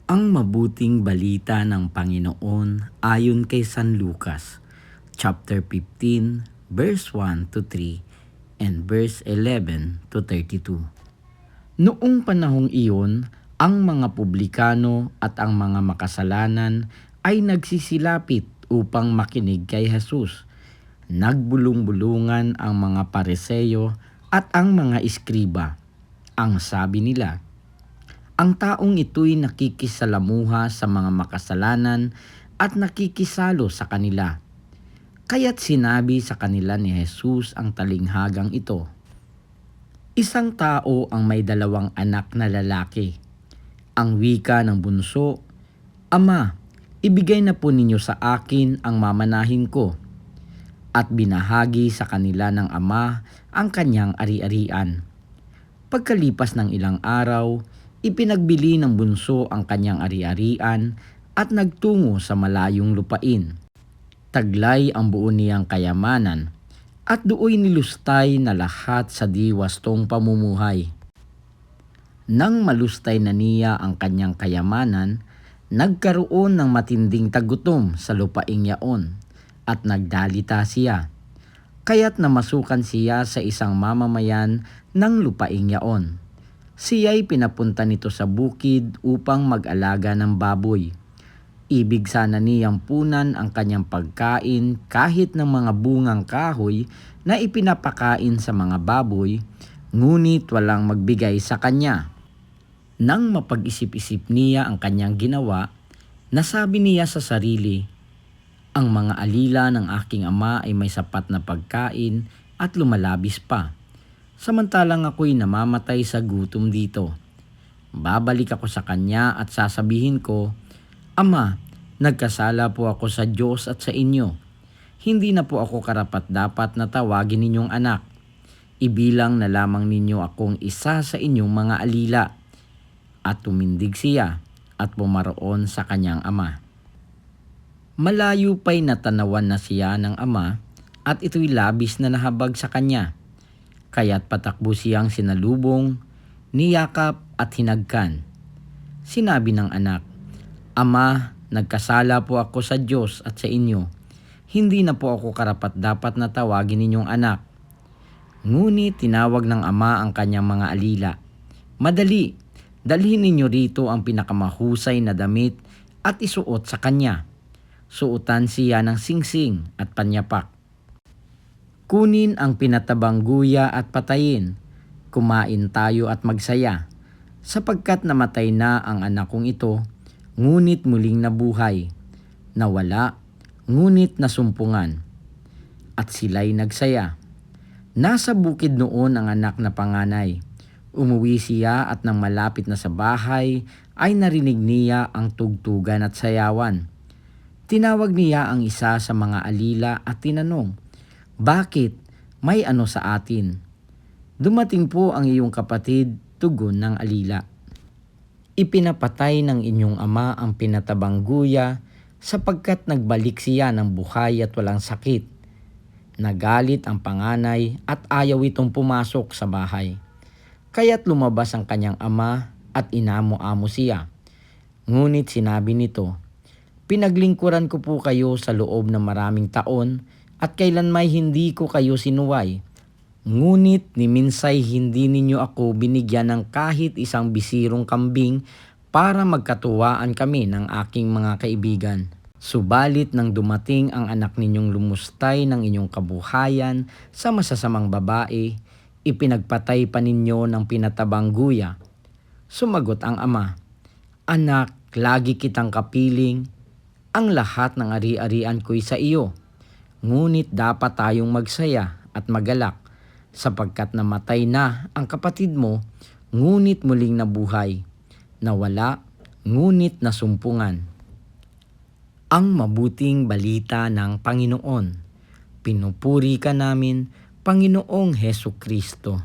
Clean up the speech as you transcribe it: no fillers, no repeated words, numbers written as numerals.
Ang mabuting balita ng Panginoon ayon kay San Lucas, chapter 15, verse 1 to 3 and verse 11 to 32. Noong panahong iyon, ang mga publikano at ang mga makasalanan ay nagsisilapit upang makinig kay Jesus. Nagbulong-bulungan ang mga Pariseo at ang mga iskriba. Ang sabi nila, ang taong ito'y nakikisalamuha sa mga makasalanan at nakikisalo sa kanila. Kaya't sinabi sa kanila ni Jesus ang talinghagang ito. Isang tao ang may 2 anak na lalaki. Ang wika ng bunso, Ama, ibigay na po ninyo sa akin ang mamanahin ko. At binahagi sa kanila ng ama ang kanyang ari-arian. Pagkalipas ng ilang araw, ipinagbili ng bunso ang kanyang ari-arian at nagtungo sa malayong lupain. Taglay ang buo niyang kayamanan at dooy nilustay na lahat sa diwastong pamumuhay. Nang malustay na niya ang kanyang kayamanan, nagkaroon ng matinding tagutom sa lupaing yaon at nagdalita siya. Kaya't namasukan siya sa isang mamamayan ng lupaing yaon. Siya'y pinapunta nito sa bukid upang mag-alaga ng baboy. Ibig sana niyang punan ang kanyang pagkain kahit ng mga bungang kahoy na ipinapakain sa mga baboy, ngunit walang magbigay sa kanya. Nang mapag-isip-isip niya ang kanyang ginawa, nasabi niya sa sarili, ang mga alila ng aking ama ay may sapat na pagkain at lumalabis pa. Samantalang ako'y namamatay sa gutom dito. Babalik ako sa kanya at sasabihin ko, Ama, nagkasala po ako sa Diyos at sa inyo. Hindi na po ako karapat-dapat na tawagin ninyong anak. Ibilang na lamang ninyo akong isa sa inyong mga alila. At tumindig siya at pumaroon sa kanyang ama. Malayo pa'y natanawan na siya ng ama at ito'y labis na nahabag sa kanya. Kaya't patakbo siyang sinalubong, niyakap at hinagkan. Sinabi ng anak, Ama, nagkasala po ako sa Diyos at sa inyo. Hindi na po ako karapat-dapat na tawagin ninyong anak. Ngunit tinawag ng ama ang kanyang mga alila. Madali, dalhin ninyo rito ang pinakamahusay na damit at isuot sa kanya. Suotan siya ng singsing at panyapak. Kunin ang pinatabang guya at patayin. Kumain tayo at magsaya. Sapagkat namatay na ang anak kong ito, ngunit muling nabuhay. Nawala, ngunit nasumpungan. At sila'y nagsaya. Nasa bukid noon ang anak na panganay. Umuwi siya at nang malapit na sa bahay, ay narinig niya ang tugtugan at sayawan. Tinawag niya ang isa sa mga alila at tinanong, Bakit? May ano sa atin? Dumating po ang iyong kapatid, tugon ng alila. Ipinapatay ng inyong ama ang pinatabang guya sapagkat nagbalik siya ng buhay at walang sakit. Nagalit ang panganay at ayaw itong pumasok sa bahay. Kaya't lumabas ang kanyang ama at inamo-amo siya. Ngunit sinabi nito, Pinaglingkuran ko po kayo sa loob ng maraming taon at kailanmay hindi ko kayo sinuway. Ngunit ni minsay hindi ninyo ako binigyan ng kahit isang bisirong kambing para magkatuwaan kami ng aking mga kaibigan. Subalit nang dumating ang anak ninyong lumustay ng inyong kabuhayan sa masasamang babae, ipinagpatay pa ninyo ng pinatabang guya. Sumagot ang ama, Anak, lagi kitang kapiling. Ang lahat ng ari-arian ko'y sa iyo. Ngunit dapat tayong magsaya at magalak, sapagkat namatay na ang kapatid mo, ngunit muling nabuhay. Nawala, ngunit nasumpungan. Ang mabuting balita ng Panginoon. Pinupuri ka namin, Panginoong Hesukristo.